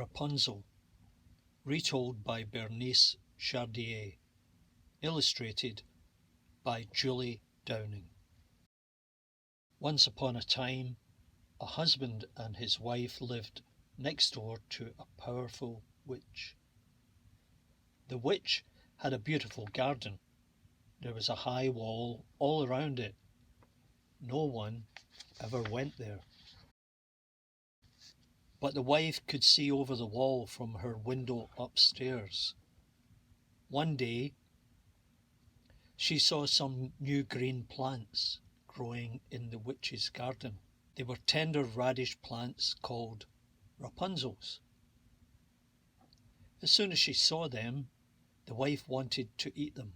Rapunzel, retold by Bernice Chardier, illustrated by Julie Downing. Once upon a time, a husband and his wife lived next door to a powerful witch. The witch had a beautiful garden. There was a high wall all around it. No one ever went there. But the wife could see over the wall from her window upstairs. One day, she saw some new green plants growing in the witch's garden. They were tender radish plants called Rapunzels. As soon as she saw them, the wife wanted to eat them.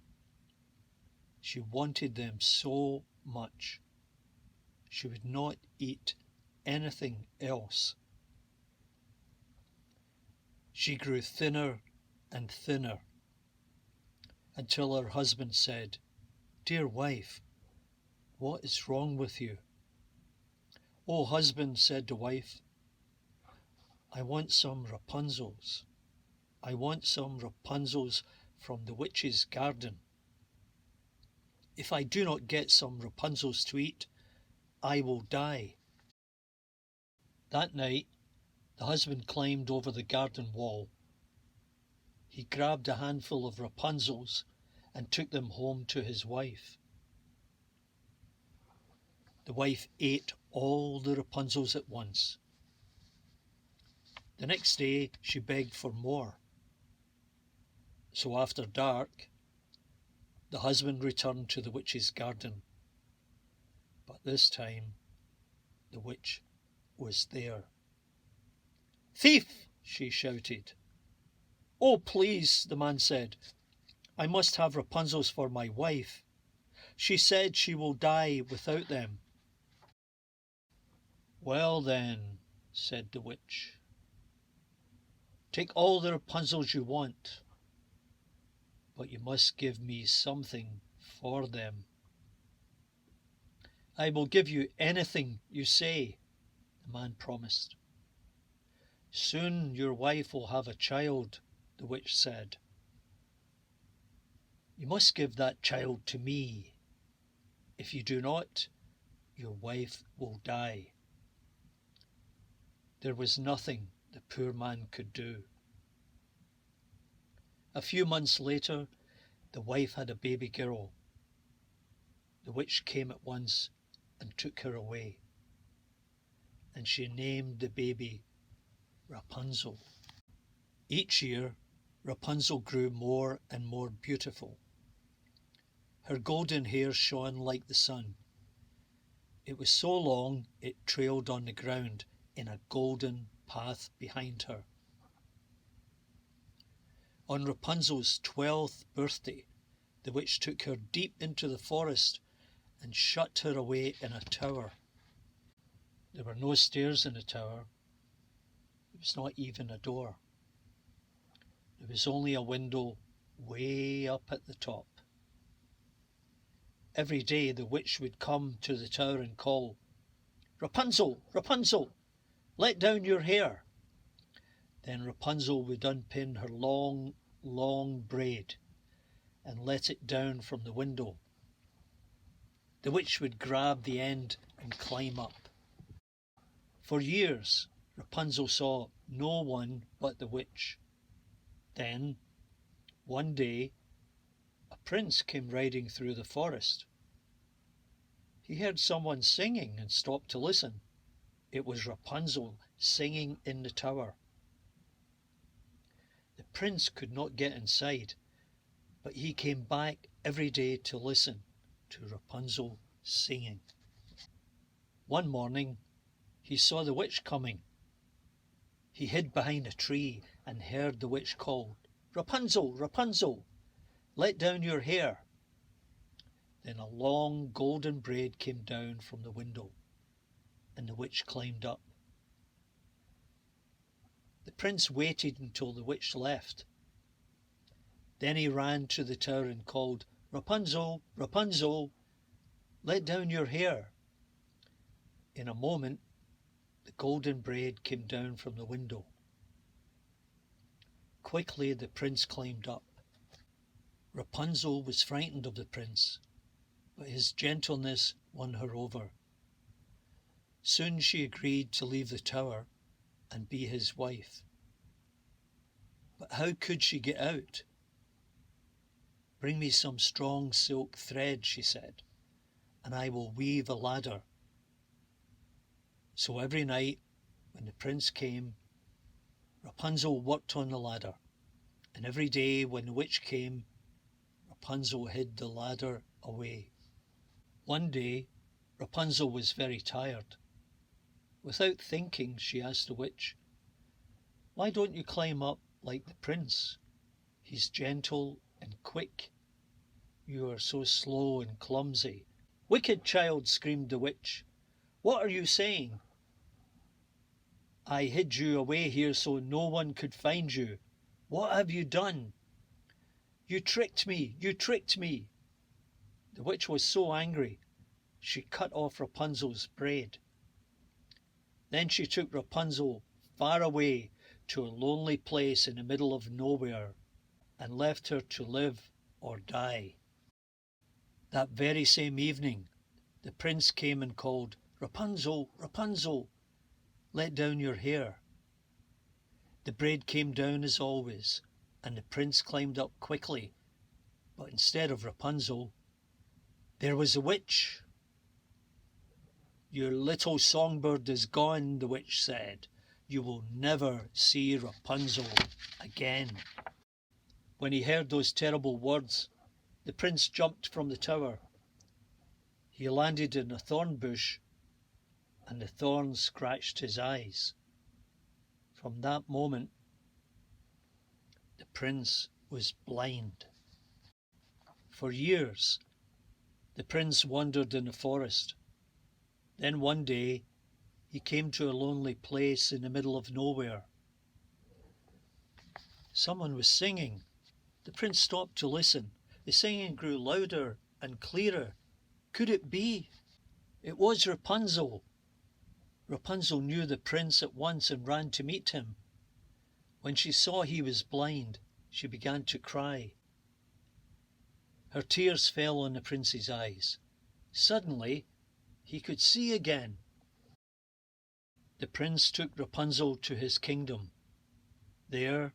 She wanted them so much. She would not eat anything else. She grew thinner and thinner until her husband said, "Dear wife, what is wrong with you?" "Oh, husband," said the wife, "I want some Rapunzels. I want some Rapunzels from the witch's garden. If I do not get some Rapunzels to eat, I will die." That night, the husband climbed over the garden wall. He grabbed a handful of Rapunzels and took them home to his wife. The wife ate all the Rapunzels at once. The next day, she begged for more. So after dark, the husband returned to the witch's garden. But this time, the witch was there. "Thief!" she shouted. "Oh, please," the man said, "I must have Rapunzels for my wife. She said she will die without them." "Well then," said the witch, "take all the Rapunzels you want, but you must give me something for them." "I will give you anything you say," the man promised. "Soon your wife will have a child," the witch said. "You must give that child to me. If you do not, your wife will die." There was nothing the poor man could do. A few months later, the wife had a baby girl. The witch came at once and took her away, and she named the baby Rapunzel. Each year, Rapunzel grew more and more beautiful. Her golden hair shone like the sun. It was so long it trailed on the ground in a golden path behind her. On Rapunzel's 12th birthday, the witch took her deep into the forest and shut her away in a tower. There were no stairs in the tower. There was not even a door. There was only a window way up at the top. Every day the witch would come to the tower and call, "Rapunzel, Rapunzel, let down your hair." Then Rapunzel would unpin her long, long braid and let it down from the window. The witch would grab the end and climb up. For years, Rapunzel saw no one but the witch. Then, one day, a prince came riding through the forest. He heard someone singing and stopped to listen. It was Rapunzel singing in the tower. The prince could not get inside, but he came back every day to listen to Rapunzel singing. One morning, he saw the witch coming. He hid behind a tree and heard the witch call, "Rapunzel, Rapunzel, let down your hair." Then a long golden braid came down from the window, and the witch climbed up. The prince waited until the witch left. Then he ran to the tower and called, "Rapunzel, Rapunzel, let down your hair." In a moment, the golden braid came down from the window, Quickly the prince climbed up. Rapunzel was frightened of the prince, but his gentleness won her over. Soon she agreed to leave the tower and be his wife. But how could she get out? "Bring me some strong silk thread," she said, "and I will weave a ladder." So every night when the prince came, Rapunzel worked on the ladder, and every day when the witch came, Rapunzel hid the ladder away. One day Rapunzel was very tired. Without thinking, she asked the witch, "Why don't you climb up like the prince? He's gentle and quick. You are so slow and clumsy." "Wicked child," screamed the witch, "what are you saying? I hid you away here so no one could find you. What have you done? You tricked me! You tricked me!" The witch was so angry, she cut off Rapunzel's braid. Then she took Rapunzel far away to a lonely place in the middle of nowhere and left her to live or die. That very same evening, the prince came and called, "Rapunzel, Rapunzel, let down your hair." The braid came down as always, and the prince climbed up quickly, but instead of Rapunzel, there was a witch. "Your little songbird is gone," the witch said. "You will never see Rapunzel again." When he heard those terrible words, the prince jumped from the tower. He landed in a thorn bush, and the thorns scratched his eyes. From that moment, the prince was blind. For years, the prince wandered in the forest. Then one day, he came to a lonely place in the middle of nowhere. Someone was singing. The prince stopped to listen. The singing grew louder and clearer. Could it be? It was Rapunzel. Rapunzel knew the prince at once and ran to meet him. When she saw he was blind, she began to cry. Her tears fell on the prince's eyes. Suddenly, he could see again. The prince took Rapunzel to his kingdom. There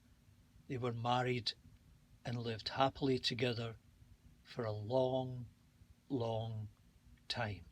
they were married and lived happily together for a long, long time.